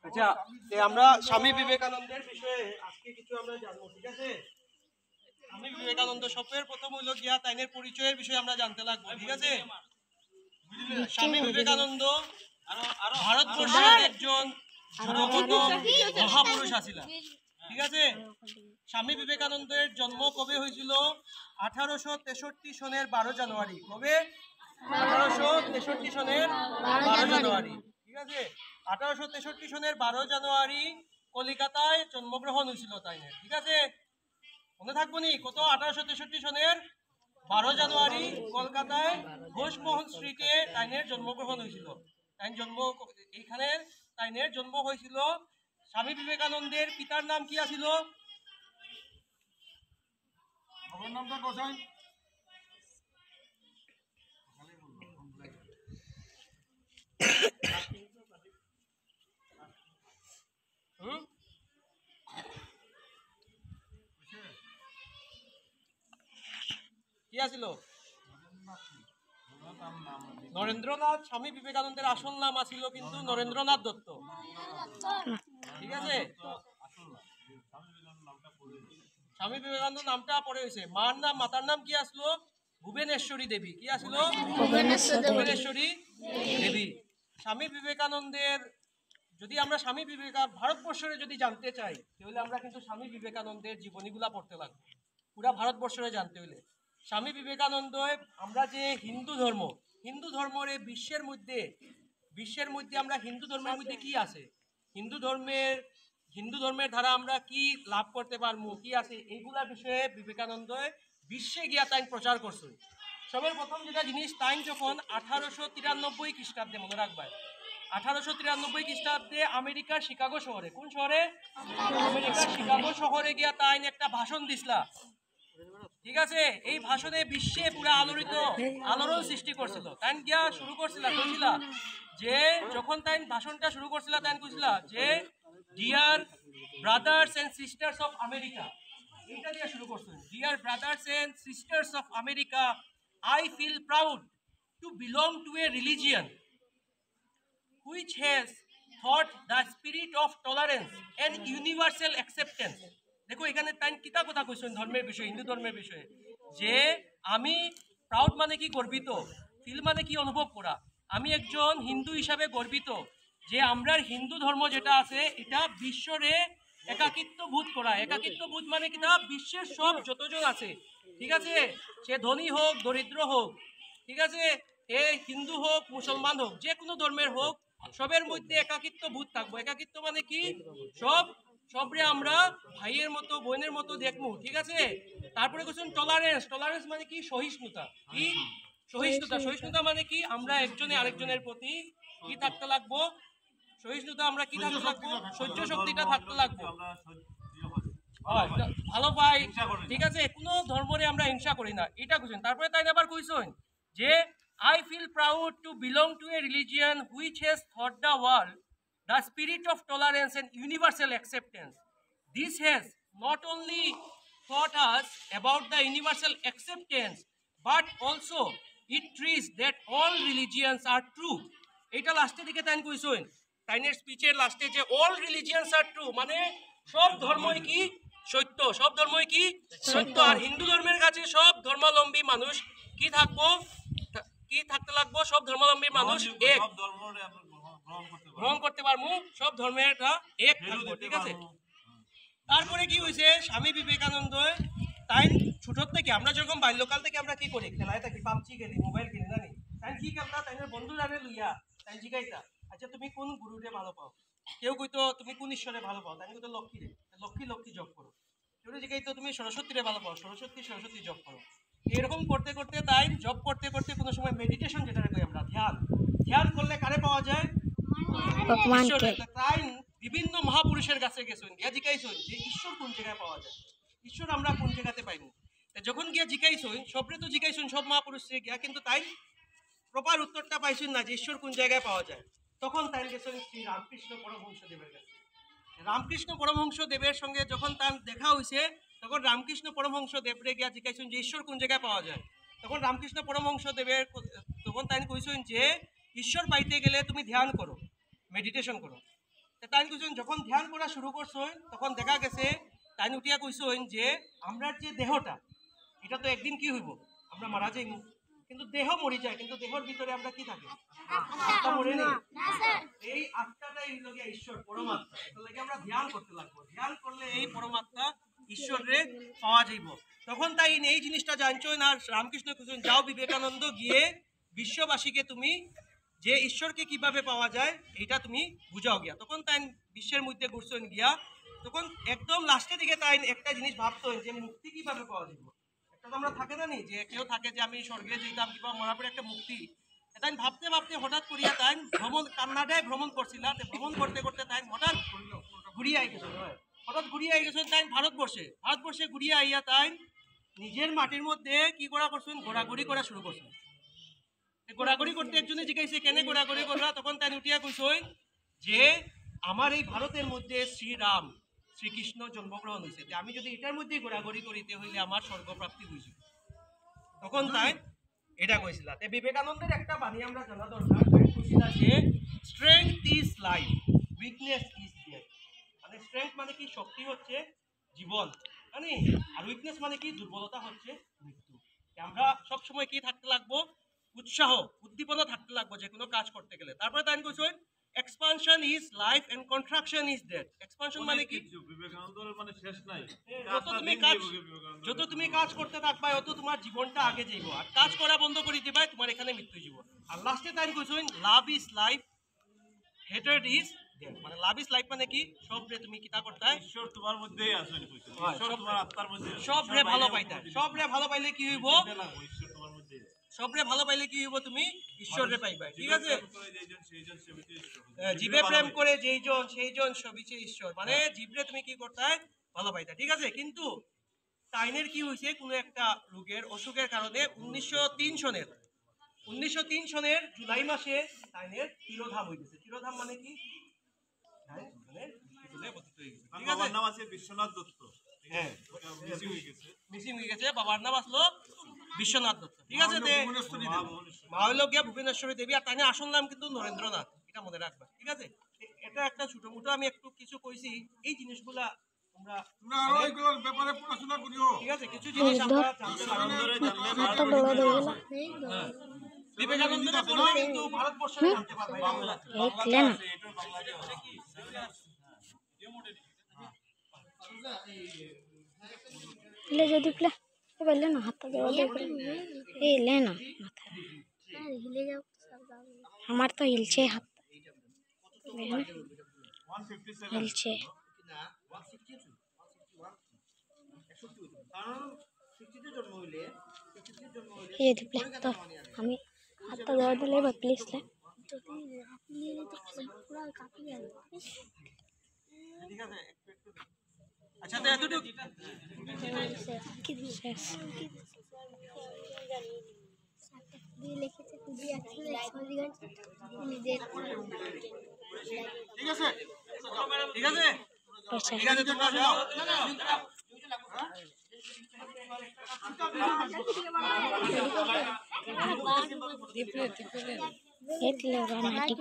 আচ্ছা, আমরা স্বামী বিবেকানন্দের বিষয়ে আজকে কিছু আমরা জানবো, ঠিক আছে? স্বামী বিবেকানন্দ সবের প্রথম হইল গিয়া তাইনের পরিচয়ের বিষয়ে আমরা জানতে লাগবো, ঠিক আছে? স্বামী বিবেকানন্দ ভারতবর্ষের একজন মহাপুরুষ আছিলেন, ঠিক আছে? স্বামী বিবেকানন্দের জন্ম কবে হয়েছিল? 1863 সনের 12 জানুয়ারি। কবে? 1863 সনের 12 জানুয়ারি, ঠিক আছে? 1863 সনের 12 জানুয়ারি কলিকাতায় জন্মগ্রহণ হয়েছিল তাইনের, ঠিক আছে? মনে থাকবো নি কত? 1863 সনের 12 জানুয়ারি কলকাতায় ঘোষমোহন স্ট্রিটে তাইনের জন্মগ্রহণ হয়েছিল। তাইনের জন্ম হয়েছিল। স্বামী বিবেকানন্দের পিতার নাম কি আছিল? নামটা কোথায়? কি আছিল? নরেন্দ্রনাথ। স্বামী বিবেকানন্দের আসল নাম আছিল কিন্তু নরেন্দ্রনাথ দত্ত, ঠিক আছে? স্বামী বিবেকানন্দ নামটা পরে হয়েছে। মাতার নাম কি আসলো? ভুবনেশ্বরী দেবী। কি আসলো? ভুবনেশ্বরী দেবী। স্বামী বিবেকানন্দের যদি আমরা ভারতবর্ষের যদি জানতে চাই তাহলে আমরা কিন্তু স্বামী বিবেকানন্দের জীবনীগুলা পড়তে লাগবে। পুরা ভারতবর্ষের জানতে হইলে স্বামী বিবেকানন্দ, আমরা যে হিন্দু ধর্মের বিশ্বের মধ্যে আমরা হিন্দু ধর্মের মধ্যে কি আছে, হিন্দু ধর্মের দ্বারা আমরা কি লাভ করতে পারবো, কি আছে, এইগুলা বিষয়ে বিবেকানন্দ বিশ্বে গিয়া তাই প্রচার করছেন। সবের প্রথম যেটা জিনিস, তাই যখন 1893 খ্রিস্টাব্দে, মনে রাখবে 1893 খ্রিস্টাব্দে আমেরিকার শিকাগো শহরে, কোন শহরে? আমেরিকার শিকাগো শহরে গিয়া তাই একটা ভাষণ দিছিলা, ঠিক আছে? এই ভাষণে বিশ্বে পুরা আলোড়ন সৃষ্টি করছিল। তাই গিয়া শুরু করছিল যে যখন তাই ভাষণটা শুরু করছিল তাই কইছিল যে dear brothers and sisters of America, এইটা দিয়ে শুরু করছেন। Dear brothers and sisters of America, I feel proud to belong to a religion which has taught the spirit of tolerance and universal acceptance. দেখো এখানে তাই কিতা কথা কইছেন ধর্মের বিষয়ে, হিন্দু ধর্মের বিষয়ে, যে আমি প্রাউড মানে কি? গর্বিত। ফিল মানে কি? অনুভব করা। আমি একজন হিন্দু হিসাবে গর্বিত যে আমরা হিন্দু ধর্ম যেটা আছে এটা বিশ্বরে একাকিত্ব বোধ করা। একাকিত্ব বোধ মানে কিনা? বিশ্বের সব যতজন আছে, ঠিক আছে, সে ধনী হোক দরিদ্র হোক, ঠিক আছে, এ হিন্দু হোক মুসলমান হোক, যে কোনো ধর্মের হোক, সবের মধ্যে একাকিত্ব বোধ থাকবো। একাকিত্ব মানে কি? সবরে আমরা ভাইয়ের মতো বোনের মতো দেখবো, ঠিক আছে? তারপরে কোশ্চেন টলারেন্স মানে কি? সহিষ্ণুতা। কি সহিষ্ণুতা মানে কি? আমরা একজনে আরেকজনের প্রতি কি থাকতে লাগবো? সহিষ্ণুতা। আমরা কি থাকতে লাগবো? সহ্য শক্তিটা থাকতে লাগবো, ভালো পাই, ঠিক আছে? কোনো ধর্মরে আমরা হিংসা করি না, এটা কইছেন। তারপরে তাই আবার কইছেন যে I feel proud to belong to a religion which has taught the world the spirit of tolerance and universal acceptance. This has not only taught us about the universal acceptance, but also it treats that all religions are true. এটা লাস্টের দিকে তাই কইছেন, তাইনের স্পিচের লাস্টে, যে all religions are true মানে সব ধর্মই কি? সত্য। সব ধর্মই কি? সত্য। আর হিন্দু ধর্মের কাছে সব ধর্মাবলম্বী মানুষ কি থাকবো? কি থাকতে লাগবো? সব ধর্মাবলম্বী মানুষ এক গ্রহণ করতে পারবো, সব ধর্মের এক থাকবো, ঠিক আছে? তারপরে কি হয়েছে? স্বামী বিবেকানন্দ তাই ছোট থেকে, আমরা যখন বাল্যকাল থেকে আমরা কি করি? খেলায় থাকি, পাবজি খেলি, মোবাইল খেলি, জানি তাই কি খেলতা? তাই বন্ধুরা লইয়া তাই জিগাইতা, আচ্ছা তুমি কোন গুরুরে ভালো পাও? কেউ কইতো তুমি কোন ঈশ্বরে ভালো পাও? তাই কইতো লক্ষ্মীরে, লক্ষ্মী জপ করো। কেউ জিগাইতো তুমি সরস্বতীরে ভালো পাও? সরস্বতী জপ করো। এরকম করতে করতে তাই জব করতে করতে কোনো সময় মেডিটেশন, যেটা কই আমরা ধ্যান করলে কারে পাওয়া যায়? তাই বিভিন্ন মহাপুরুষের কাছে গেছেন, গিয়া জিজ্ঞাইছেন যে ঈশ্বর কোন জায়গায় পাওয়া যায়, ঈশ্বর আমরা কোন জায়গাতে পাইব। যখন গিয়া জিজ্ঞাইছেন, সবরে তো জিজ্ঞাইছেন সব মহাপুরুষে গিয়া, কিন্তু তাই প্রপার উত্তরটা পাইছেন না যে ঈশ্বর কোন জায়গায় পাওয়া যায়। তখন তাই গেছেন শ্রী রামকৃষ্ণ পরমহংসদেবের কাছে। রামকৃষ্ণ পরমহংসদেবের সঙ্গে যখন তার দেখা হয়েছে, তখন রামকৃষ্ণ পরমহংসদেবরে গিয়া জিজ্ঞাসেন যে ঈশ্বর কোন জায়গায় পাওয়া যায়। তখন রামকৃষ্ণ পরমহংসদেবের তখন তাই কইছেন যে ঈশ্বর পাইতে গেলে তুমি ধ্যান করো, মেডিটেশন করো। তাই কইছেন যখন ধ্যান করা শুরু করছো তখন দেখা গেছে তাই উঠিয়া কইছেন যে আমরা যে দেহটা এটা তো একদিন কি হইব, আমরা মারা যাই, কিন্তু দেহ মরি যায়, কিন্তু দেহর ভিতরে আমরা কি থাকি, আত্মা মরে নেই। এই আত্মাটাই হইল গিয়া ঈশ্বর, পরমাত্মা। এটা লাগে আমরা ধ্যান করতে লাগবো। ধ্যান করলে এই পরমাত্মা ঈশ্বরে পাওয়া যাইব। তখন তাই এই জিনিসটা জানছো না। রামকৃষ্ণ কইছেন যাও বিবেকানন্দ গিয়ে বিশ্ববাসীকে তুমি যে ঈশ্বরকে কিভাবে পাওয়া যায় এটা তুমি বুঝাও গিয়া। তখন তাই বিশ্বের মধ্যে ঘুরছেন গিয়া, তখন একদম লাস্টের দিকে তাই একটা জিনিস ভাবতেন যে মুক্তি কিভাবে পাওয়া যাবে। একটা তো আমরা থাকে না নি যে কেউ থাকে যে আমি স্বর্গে যেতাম কিংবা মরার পরে একটা মুক্তি, তাই ভাবতে ভাবতে হঠাৎ করিয়া তাই ভ্রমণ, কান্নাডায় ভ্রমণ করছিল। ভ্রমণ করতে করতে তাই হঠাৎ ঘুরিয়ে আই গেছেন, হঠাৎ ঘুরিয়ে আই গেছেন তাই ভারতবর্ষে ঘুরিয়ে আইয়া তাই নিজের মাটির মধ্যে কি করা করছেন, ঘোরাঘুরি করা শুরু করছেন। ঘোরাঘুরি করতে একজনে জিজ্ঞাসা কেনে ঘোরাঘুরি করলা, তখন তাই উঠিয়া কইছেন যে আমার এই ভারতের মধ্যে শ্রীরাম শ্রীকৃষ্ণ জন্মগ্রহণ হয়েছে, আমি যদি এটার মধ্যে ঘোরাঘুরি করিতে হইলে আমার স্বর্গপ্রাপ্তি হয়েছে। তখন তাই এটা কইছিল। বিবেকানন্দের একটা বাণী আমরা জানা দরকার। কইছিল যে strength is life, weakness is death. মানে স্ট্রেংথ মানে কি, শক্তি হচ্ছে জীবন, মানে আর উইকনেস মানে কি, দুর্বলতা হচ্ছে মৃত্যু। আমরা সব সময় কি থাকতে লাগবো, উৎসাহ উদ্দীপনা থাকতে লাগবো যে কোনো কাজ করতে গেলে। তারপরে তাই কইছেন expansion is life and contraction is death. Expansion মানে কি, বিবেকানন্দের মানে শেষ নাই। যত তুমি কাজ করতে থাকবা অত তোমার জীবনটা আগে যাইব, আর কাজ করা বন্ধ করে দিবা তোমার এখানে মৃত্যু জীবন। আর লাস্টে তাই কইছেন love is life, hated is death. মানে লাভ ইজ লাইফ মানে কি, সবরে তুমি কিতা করতে, ঈশ্বর তোমার মধ্যেই আছে, ঈশ্বর তোমার আত্মার মধ্যে, সবরে ভালো পাইতা। সবরে ভালো পাইলে কি হইব, ঈশ্বর তোমার মধ্যে, সবরে ভালো পাইলে কি হইব, তুমি ঈশ্বরে পাইবা। ঠিক আছে, জীবে জীবে প্রেম করে যেইজন সেইজন সবিচে ঈশ্বর। মানে জীবরে তুমি কি করতে ভালো পাইতা। ঠিক আছে, কিন্তু তাইনের কি হয়েছে, কোনো একটা রোগের অসুখের কারণে 1903 সনের জুলাই মাসে তাইনের তিরোধাম হয়ে গেছে। তিরোধাম মানে কি, বাবার নাম আছে বিশ্বনাথ দত্ত। হ্যাঁ, মিসিং হয়ে গেছে, বাবার নাম আসলো বিশ্বনাথ দত্ত। ঠিক আছে, মা হইল গিয়া ভুবনেশ্বরী দেবী, আর তাইনের আসল নাম কিন্তু নরেন্দ্রনাথ, এটা মনে রাখবা। ঠিক আছে, এটা একটা ছোট মোটো আমি একটু কিছু কইছি, এই জিনিসগুলা তোমরা আরো এইগুলোর ব্যাপারে পড়াশোনা করিও। ঠিক আছে, কিছু জিনিস আমরা বিবেকানন্দের পড়লে কিন্তু ভারতবর্ষে জানতে পারবে। ले जो दिखला ये पहले ना हाथ दे ये ले ना माथा हिले जाओ हमार तो हिलछे हाथ हिलछे ये दिखला तो हमें हाथ दे ले प्लीज ले पूरा काफी है। ठीक है, अच्छा तो এতটুকু লিখেছে খুবই আসলে ঠিক আছে, ঠিক আছে, ঠিক আছে, তোমরা যাও। એટલે રોમેન્ટિક